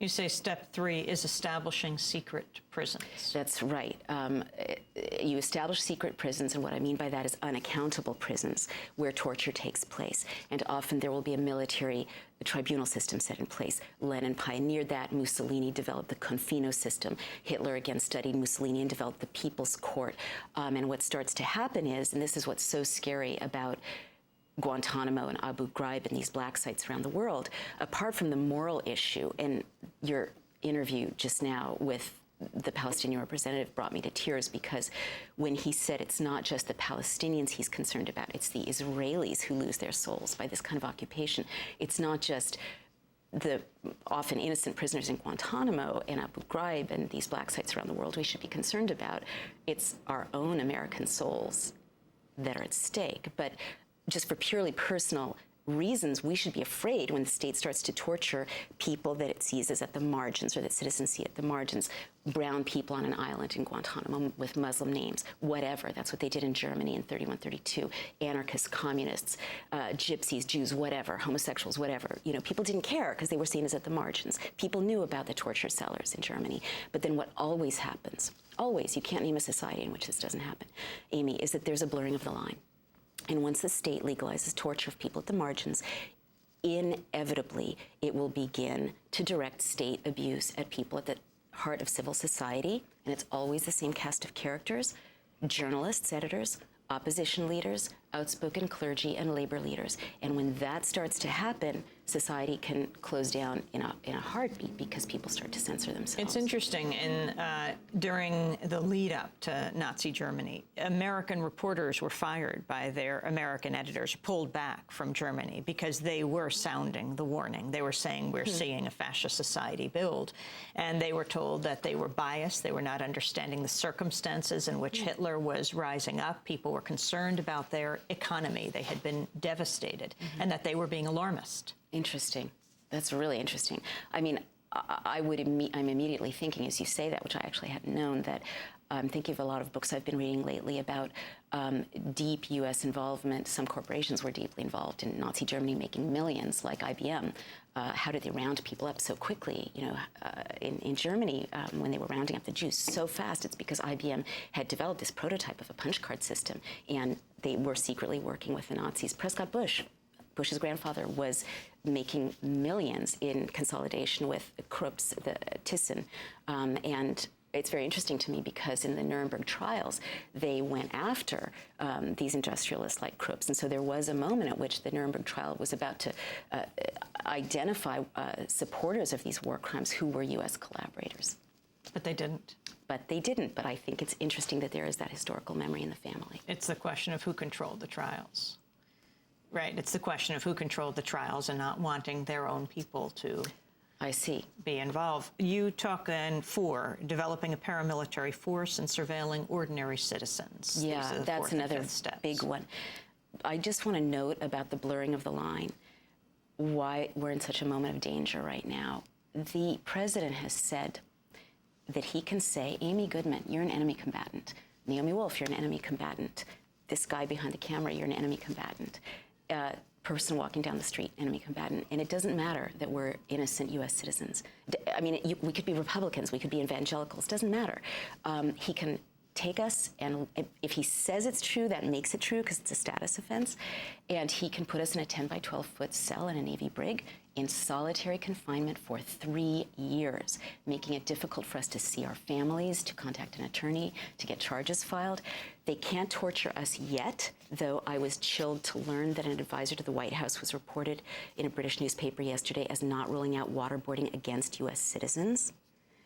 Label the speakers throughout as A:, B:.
A: You say step 3 is establishing secret prisons.
B: That's right. You establish secret prisons, and what I mean by that is unaccountable prisons where torture takes place. And often there will be a military tribunal system set in place. Lenin pioneered that. Mussolini developed the Confino system. Hitler again studied Mussolini and developed the People's Court. And what starts to happen is, and this is what's so scary about Guantanamo and Abu Ghraib and these black sites around the world, apart from the moral issue, and your interview just now with the Palestinian representative brought me to tears, because when he said it's not just the Palestinians he's concerned about, it's the Israelis who lose their souls by this kind of occupation. It's not just the often innocent prisoners in Guantanamo and Abu Ghraib and these black sites around the world we should be concerned about. It's our own American souls that are at stake. But just for purely personal reasons, we should be afraid when the state starts to torture people that it sees as at the margins, or that citizens see at the margins. Brown people on an island in Guantanamo with Muslim names, whatever. That's what they did in Germany in 31, 32. Anarchists, communists, gypsies, Jews, whatever, homosexuals, whatever. You know, people didn't care because they were seen as at the margins. People knew about the torture cellars in Germany. But then what always happens, always, you can't name a society in which this doesn't happen, Amy, is that there's a blurring of the line. And once the state legalizes torture of people at the margins, inevitably it will begin to direct state abuse at people at the heart of civil society. And it's always the same cast of characters: journalists, editors, opposition leaders, outspoken clergy, and labor leaders. And when that starts to happen, society can close down in a heartbeat, because people start to censor themselves.
A: It's interesting, during the lead-up to Nazi Germany, American reporters were fired by their American editors, pulled back from Germany, because they were sounding the warning. They were saying, we're seeing a fascist society build. And they were told that they were biased, they were not understanding the circumstances in which Hitler was rising up. People were concerned about their economy. They had been devastated, and that they were being alarmist.
B: Interesting. That's really interesting. I mean, I'm immediately thinking, as you say that, which I actually hadn't known, that I'm thinking of a lot of books I've been reading lately about deep U.S. involvement. Some corporations were deeply involved in Nazi Germany, making millions, like IBM. How did they round people up so quickly? You know, in Germany, when they were rounding up the Jews so fast, it's because IBM had developed this prototype of a punch card system, and they were secretly working with the Nazis. Prescott Bush, Bush's grandfather, was making millions in consolidation with Krupps, the Thyssen, and it's very interesting to me because in the Nuremberg trials, they went after these industrialists like Krupps. And so there was a moment at which the Nuremberg trial was about to identify supporters of these war crimes who were U.S. collaborators.
A: But they didn't.
B: But they didn't. But I think it's interesting that there is that historical memory in the family.
A: It's the question of who controlled the trials. Right. It's the question of who controlled the trials and not wanting their own people to be involved. You talk in 4, developing a paramilitary force and surveilling ordinary citizens.
B: Yeah, that's another big one. I just want to note about the blurring of the line, why we're in such a moment of danger right now. The president has said that he can say, Amy Goodman, you're an enemy combatant. Naomi Wolf, you're an enemy combatant. This guy behind the camera, you're an enemy combatant. Person walking down the street, enemy combatant. And it doesn't matter that we're innocent U.S. citizens. I mean, we could be Republicans, we could be evangelicals, doesn't matter. He can take us, and if he says it's true, that makes it true because it's a status offense. And he can put us in a 10 by 12 foot cell in a Navy brig in solitary confinement for 3 years, making it difficult for us to see our families, to contact an attorney, to get charges filed. They can't torture us yet, though I was chilled to learn that an advisor to the White House was reported in a British newspaper yesterday as not ruling out waterboarding against U.S. citizens.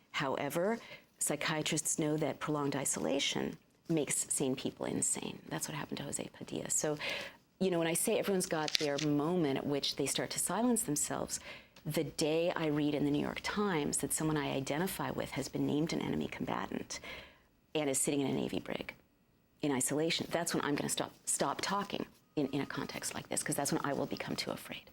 B: However, psychiatrists know that prolonged isolation makes sane people insane. That's what happened to Jose Padilla. So, you know, when I say everyone's got their moment at which they start to silence themselves, the day I read in the New York Times that someone I identify with has been named an enemy combatant and is sitting in a Navy brig in isolation, that's when I'm going to stop talking in a context like this, because that's when I will become too afraid.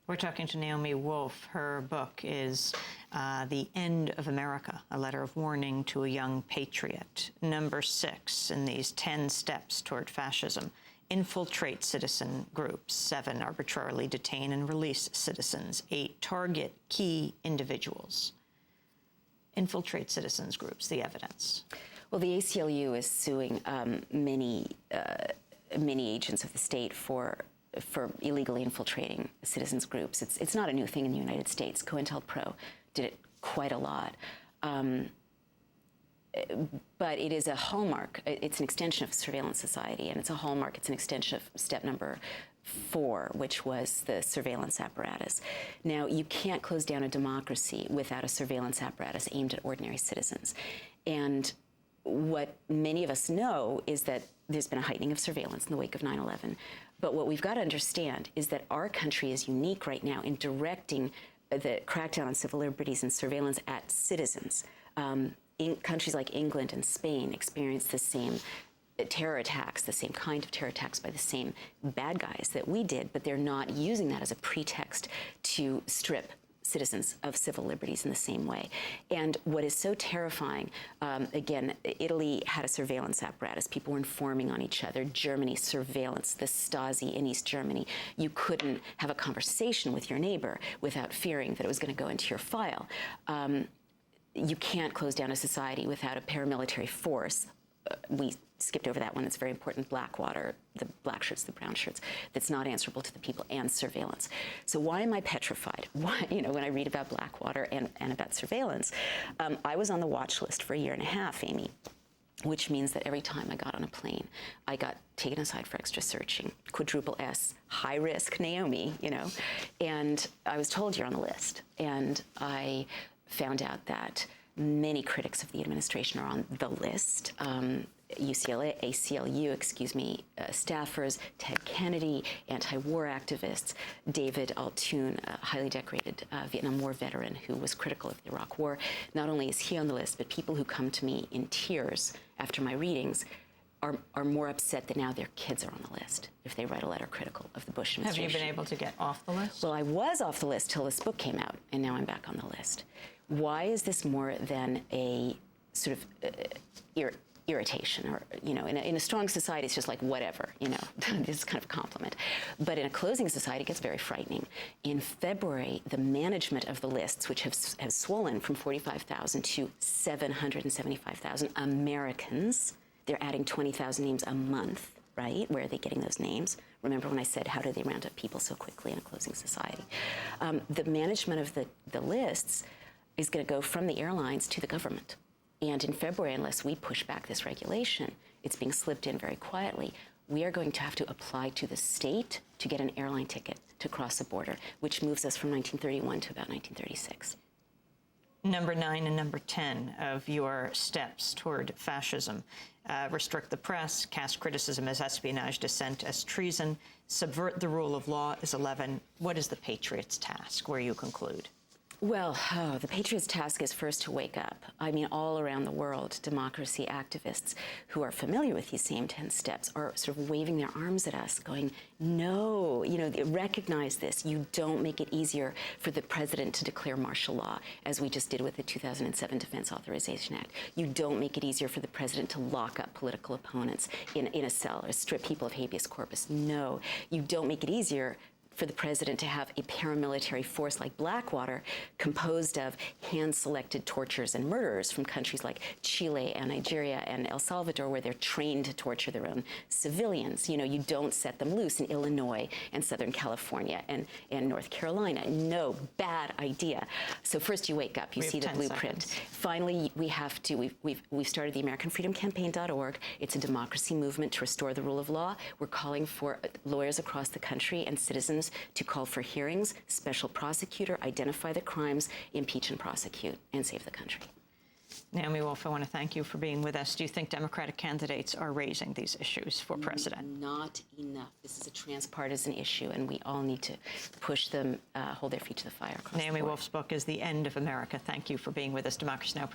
A: We're talking to Naomi Wolf. Her book is The End of America, a letter of warning to a young patriot. Number 6 in these 10 steps toward fascism. infiltrate citizen groups. 7, arbitrarily detain and release citizens. 8, target key individuals. Infiltrate citizens groups, the evidence.
B: Well, the ACLU is suing many agents of the state for illegally infiltrating citizens groups. It's not a new thing in the United States. COINTELPRO did it quite a lot. But it is a hallmark. It's an extension of surveillance society, and it's a hallmark. It's an extension of step number 4, which was the surveillance apparatus. Now, you can't close down a democracy without a surveillance apparatus aimed at ordinary citizens. And what many of us know is that there's been a heightening of surveillance in the wake of 9/11. But what we've got to understand is that our country is unique right now in directing the crackdown on civil liberties and surveillance at citizens. Countries like England and Spain experience the same terror attacks, the same kind of terror attacks by the same bad guys that we did, but they're not using that as a pretext to strip citizens of civil liberties in the same way. And what is so terrifying, again, Italy had a surveillance apparatus. People were informing on each other. Germany, surveillance, the Stasi in East Germany. You couldn't have a conversation with your neighbor without fearing that it was going to go into your file. You can't close down a society without a paramilitary force. We skipped over that one. That's very important. Blackwater, the black shirts, the brown shirts, that's not answerable to the people, and surveillance. So why am I petrified? Why, when I read about Blackwater and about surveillance? I was on the watch list for 1.5 years, Amy, which means that every time I got on a plane, I got taken aside for extra searching. Quadruple S, high risk, Naomi, and I was told you're on the list. And I found out that many critics of the administration are on the list. ACLU, staffers, Ted Kennedy, anti-war activists, David Altoon, a highly decorated Vietnam War veteran who was critical of the Iraq War. Not only is he on the list, but people who come to me in tears after my readings are more upset that now their kids are on the list if they write a letter critical of the Bush administration.
A: Have you been able to get off the list?
B: Well, I was off the list till this book came out, and now I'm back on the list. Why is this more than a sort of irritation? Or, in a strong society, it's just like, whatever, this is kind of a compliment. But in a closing society, it gets very frightening. In February, the management of the lists, which have swollen from 45,000 to 775,000 Americans, they're adding 20,000 names a month, right? Where are they getting those names? Remember when I said, how do they round up people so quickly in a closing society? The management of the lists is going to go from the airlines to the government. And in February, unless we push back this regulation, it's being slipped in very quietly. We are going to have to apply to the state to get an airline ticket to cross the border, which moves us from 1931 to about 1936.
A: Number 9 and number 10 of your steps toward fascism. Restrict the press, cast criticism as espionage, dissent as treason, subvert the rule of law is 11. What is the Patriot's task, where you conclude?
B: Well, the Patriot's task is first to wake up. I mean, all around the world, democracy activists who are familiar with these same 10 steps are sort of waving their arms at us, going, no, recognize this. You don't make it easier for the president to declare martial law, as we just did with the 2007 Defense Authorization Act. You don't make it easier for the president to lock up political opponents in a cell or strip people of habeas corpus. No, you don't make it easier for the president to have a paramilitary force like Blackwater composed of hand-selected torturers and murderers from countries like Chile and Nigeria and El Salvador, where they're trained to torture their own civilians. You don't set them loose in Illinois and Southern California and North Carolina. No, bad idea. So first you wake up, you see the blueprint.
A: Seconds.
B: Finally, we've started the AmericanFreedomCampaign.org. It's a democracy movement to restore the rule of law. We're calling for lawyers across the country and citizens to call for hearings, special prosecutor, identify the crimes, impeach and prosecute, and save the country.
A: Naomi Wolf, I want to thank you for being with us. Do you think Democratic candidates are raising these issues for president? Not
B: enough. This is a transpartisan issue, and we all need to push them, hold their feet to the fire.
A: Naomi Wolf's book is The End of America. Thank you for being with us. Democracy Now!